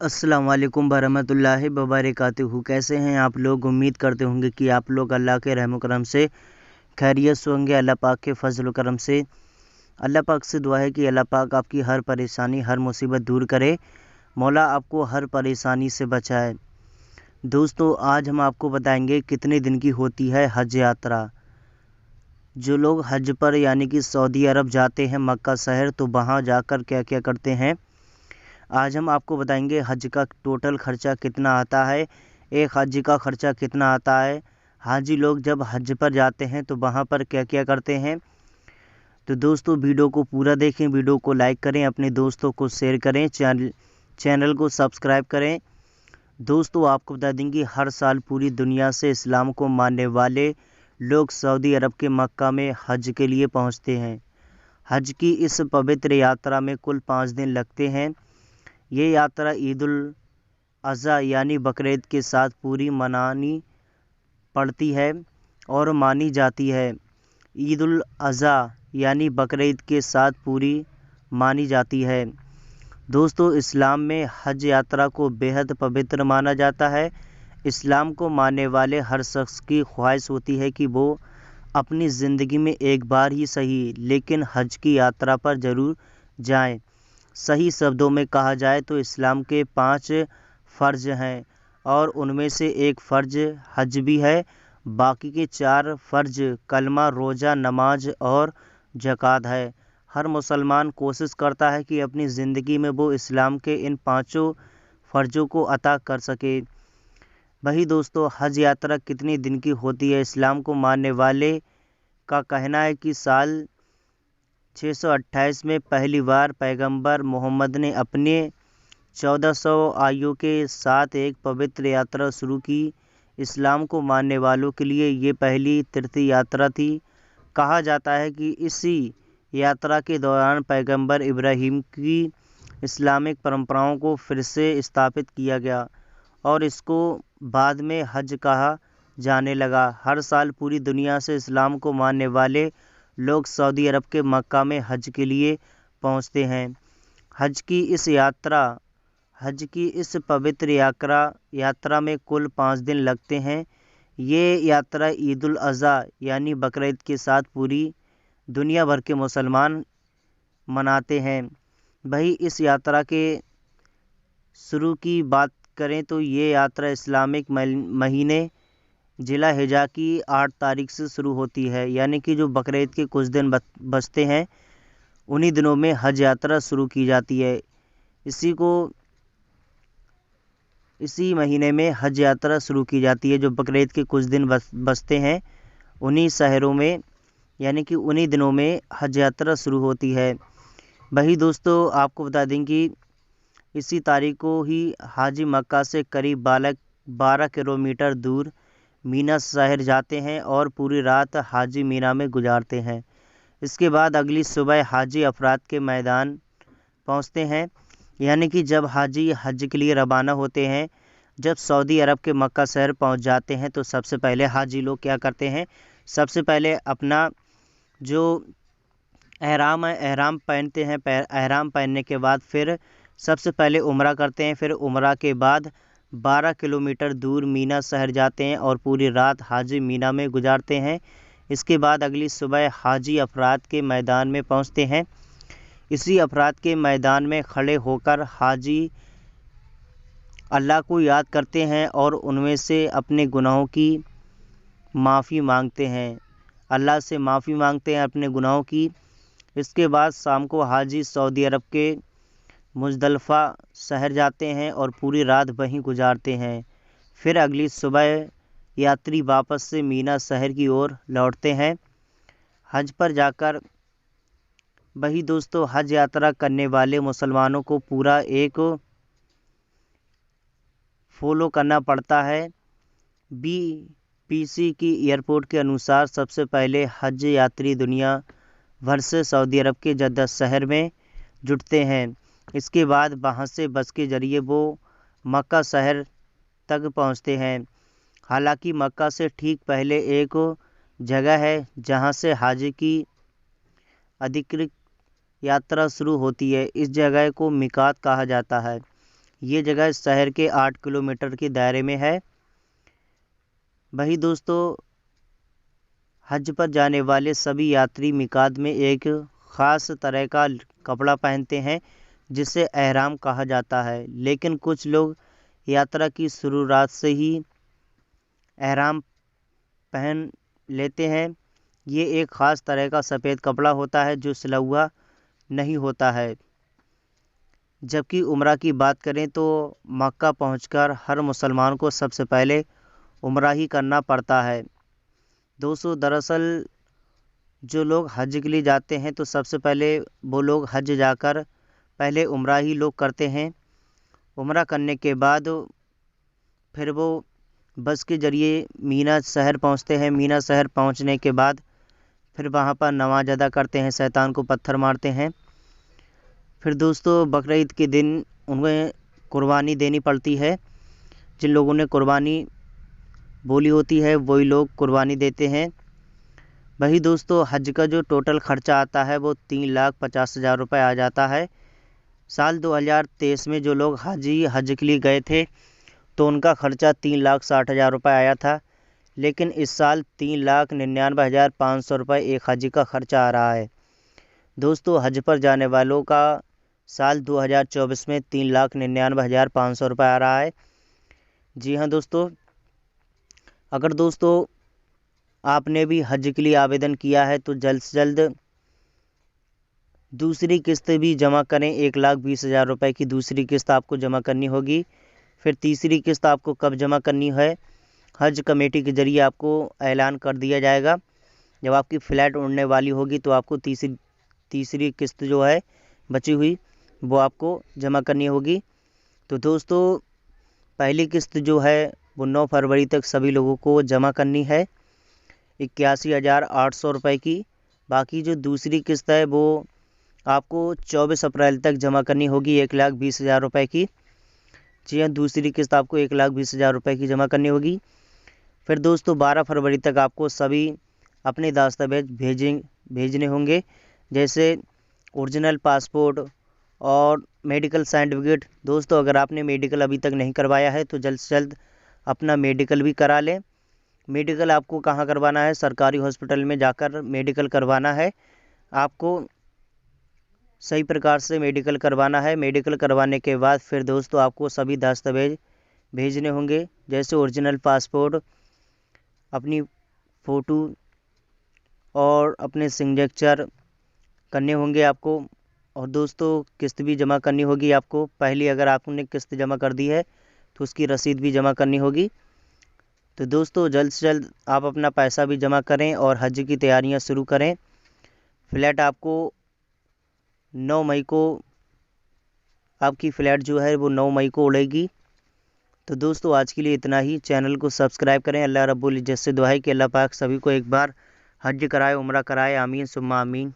अस्सलाम वालेकुम वरहमतुल्लाहि वबरकातुहू। कैसे हैं आप लोग? उम्मीद करते होंगे कि आप लोग अल्लाह के रहम करम से खैरियत से होंगे। अल्लाह पाक के फजल करम से अल्लाह पाक से दुआ है कि अल्लाह पाक आपकी हर परेशानी हर मुसीबत दूर करे, मौला आपको हर परेशानी से बचाए। दोस्तों, आज हम आपको बताएंगे कितने दिन की होती है हज यात्रा। जो लोग हज पर यानी कि सऊदी अरब जाते हैं मक्का शहर, तो वहाँ जाकर क्या क्या करते हैं आज हम आपको बताएंगे। हज का टोटल खर्चा कितना आता है, एक हज का खर्चा कितना आता है, हाजी लोग जब हज पर जाते हैं तो वहाँ पर क्या क्या करते हैं। तो दोस्तों, वीडियो को पूरा देखें, वीडियो को लाइक करें, अपने दोस्तों को शेयर करें, चैनल को सब्सक्राइब करें। दोस्तों, आपको बता देंगे हर साल पूरी दुनिया से इस्लाम को मानने वाले लोग सऊदी अरब के मक्का में हज के लिए पहुँचते हैं। हज की इस पवित्र यात्रा में कुल 5 दिन लगते हैं। ये यात्रा ईद उल अज़हा यानी बकरीद के साथ पूरी मनानी पड़ती है और मानी जाती है। ईद उल अज़हा यानी बकरीद के साथ पूरी मानी जाती है। दोस्तों, इस्लाम में हज यात्रा को बेहद पवित्र माना जाता है। इस्लाम को मानने वाले हर शख्स की ख्वाहिश होती है कि वो अपनी ज़िंदगी में एक बार ही सही लेकिन हज की यात्रा पर ज़रूर जाएं। सही शब्दों में कहा जाए तो इस्लाम के 5 फ़र्ज हैं और उनमें से एक फ़र्ज हज भी है। बाकी के 4 फ़र्ज कलमा, रोज़ा, नमाज और ज़कात है। हर मुसलमान कोशिश करता है कि अपनी ज़िंदगी में वो इस्लाम के इन 5 फ़र्ज़ों को अता कर सके। वही दोस्तों, हज यात्रा कितने दिन की होती है? इस्लाम को मानने वाले का कहना है कि साल 628 में पहली बार पैगंबर मोहम्मद ने अपने 1400 आयु के साथ एक पवित्र यात्रा शुरू की। इस्लाम को मानने वालों के लिए ये पहली तीर्थ यात्रा थी। कहा जाता है कि इसी यात्रा के दौरान पैगंबर इब्राहीम की इस्लामिक परंपराओं को फिर से स्थापित किया गया और इसको बाद में हज कहा जाने लगा। हर साल पूरी दुनिया से इस्लाम को मानने वाले लोग सऊदी अरब के मक्का में हज के लिए पहुंचते हैं। हज की इस पवित्र यात्रा में कुल 5 दिन लगते हैं। ये यात्रा ईद उल अज़हा यानी बकरीद के साथ पूरी दुनिया भर के मुसलमान मनाते हैं। वही इस यात्रा के शुरू की बात करें तो ये यात्रा इस्लामिक महीने जिलहिज्जा की 8 तारीख से शुरू होती है, यानी कि जो बकरीद के कुछ दिन बचते हैं उन्हीं दिनों में हज यात्रा शुरू की जाती है। इसी महीने में हज यात्रा शुरू की जाती है। जो बकरीद के कुछ दिन बचते हैं उन्हीं शहरों में यानी कि उन्हीं दिनों में हज यात्रा शुरू होती है। वही दोस्तों, आपको बता दें कि इसी तारीख को ही हाजी मक्का से करीब 12 किलोमीटर दूर मीना शहर जाते हैं और पूरी रात हाजी मीना में गुजारते हैं। इसके बाद अगली सुबह हाजी अफराद के मैदान पहुंचते हैं, यानी कि जब हाजी हज के लिए रवाना होते हैं, जब सऊदी अरब के मक्का शहर पहुंच जाते हैं तो सबसे पहले हाजी लोग क्या करते हैं, सबसे पहले अपना जो एहराम है एहराम पहनते हैं। एहराम पहनने के बाद फिर सबसे पहले उम्रा करते हैं। फिर उम्रा के बाद 12 किलोमीटर दूर मीना शहर जाते हैं और पूरी रात हाजी मीना में गुजारते हैं। इसके बाद अगली सुबह हाजी अफराद के मैदान में पहुंचते हैं। इसी अफराद के मैदान में खड़े होकर हाजी अल्लाह को याद करते हैं और उनमें से अपने गुनाहों की माफ़ी मांगते हैं। अल्लाह से माफ़ी मांगते हैं अपने गुनाहों की। इसके बाद शाम को हाजी सऊदी अरब के मुज़दलिफ़ा शहर जाते हैं और पूरी रात वहीं गुजारते हैं। फिर अगली सुबह यात्री वापस से मीना शहर की ओर लौटते हैं हज पर जाकर। वही दोस्तों, हज यात्रा करने वाले मुसलमानों को पूरा एक फॉलो करना पड़ता है। बीपीसी की एयरपोर्ट के अनुसार सबसे पहले हज यात्री दुनिया भर से सऊदी अरब के जद्दा शहर में जुटते हैं। इसके बाद वहाँ से बस के ज़रिए वो मक्का शहर तक पहुँचते हैं। हालांकि मक्का से ठीक पहले एक जगह है जहाँ से हाजी की अधिकृत यात्रा शुरू होती है। इस जगह को मिकात कहा जाता है। ये जगह शहर के 8 किलोमीटर के दायरे में है। वही दोस्तों, हज पर जाने वाले सभी यात्री मिकात में एक ख़ास तरह का कपड़ा पहनते हैं जिसे एहराम कहा जाता है, लेकिन कुछ लोग यात्रा की शुरुआत से ही एहराम पहन लेते हैं। ये एक ख़ास तरह का सफ़ेद कपड़ा होता है जो सिला हुआ नहीं होता है। जबकि उम्रा की बात करें तो मक्का पहुंचकर हर मुसलमान को सबसे पहले उम्रा ही करना पड़ता है। दोस्तों, दरअसल जो लोग हज के लिए जाते हैं तो सबसे पहले वो लोग हज जाकर पहले उम्रा ही लोग करते हैं। उम्रा करने के बाद फिर वो बस के ज़रिए मीना शहर पहुंचते हैं। मीना शहर पहुंचने के बाद फिर वहां पर नमाज अदा करते हैं, शैतान को पत्थर मारते हैं। फिर दोस्तों, बकरीद के दिन उन्हें कुर्बानी देनी पड़ती है। जिन लोगों ने कुर्बानी बोली होती है वही लोग कुर्बानी देते हैं। वही दोस्तों, हज का जो टोटल ख़र्चा आता है वो 3,50,000 रुपये आ जाता है। साल 2023 में जो लोग हज के लिए गए थे तो उनका ख़र्चा 3,60,000 रुपये आया था, लेकिन इस साल 3,99,500 रुपये एक हज का ख़र्चा आ रहा है। दोस्तों, हज पर जाने वालों का साल 2024 में 3,99,500 रुपये आ रहा है। जी हाँ दोस्तों, अगर दोस्तों आपने भी हज के लिए आवेदन किया है तो जल्द से जल्द दूसरी किस्त भी जमा करें। 1,20,000 रुपये की दूसरी किस्त आपको जमा करनी होगी। फिर तीसरी किस्त आपको कब जमा करनी है, हज कमेटी के ज़रिए आपको ऐलान कर दिया जाएगा। जब आपकी फ़्लाइट उड़ने वाली होगी तो आपको तीसरी किस्त जो है बची हुई वो आपको जमा करनी होगी। तो दोस्तों, पहली किस्त जो है वो 9 फरवरी तक सभी लोगों को जमा करनी है, 81,800 रुपये की। बाकी जो दूसरी किस्त है वो आपको 24 अप्रैल तक जमा करनी होगी, 1,20,000 रुपये की। जी हाँ, दूसरी किस्त आपको 1,20,000 रुपये की जमा करनी होगी। फिर दोस्तों 12 फरवरी तक आपको सभी अपने दस्तावेज भेजने होंगे, जैसे ओरिजिनल पासपोर्ट और मेडिकल सर्टिफिकेट। दोस्तों, अगर आपने मेडिकल अभी तक नहीं करवाया है तो जल्द से जल्द अपना मेडिकल भी करा लें। मेडिकल आपको कहाँ करवाना है, सरकारी हॉस्पिटल में जाकर मेडिकल करवाना है। आपको सही प्रकार से मेडिकल करवाना है। मेडिकल करवाने के बाद फिर दोस्तों आपको सभी दस्तावेज भेजने होंगे, जैसे ओरिजिनल पासपोर्ट, अपनी फ़ोटो और अपने सिग्नेचर करने होंगे आपको। और दोस्तों, किस्त भी जमा करनी होगी आपको। पहली अगर आपने किस्त जमा कर दी है तो उसकी रसीद भी जमा करनी होगी। तो दोस्तों, जल्द से जल्द आप अपना पैसा भी जमा करें और हज की तैयारियां शुरू करें। फ़्लाइट आपको 9 मई को आपकी फ़्लाइट जो है वो 9 मई को उड़ेगी। तो दोस्तों, आज के लिए इतना ही। चैनल को सब्सक्राइब करें। अल्लाह रब्बुल इज्जत से दुआ है कि अल्लाह पाक सभी को एक बार हज कराए, उम्रा कराए। आमीन सुम्मा आमीन।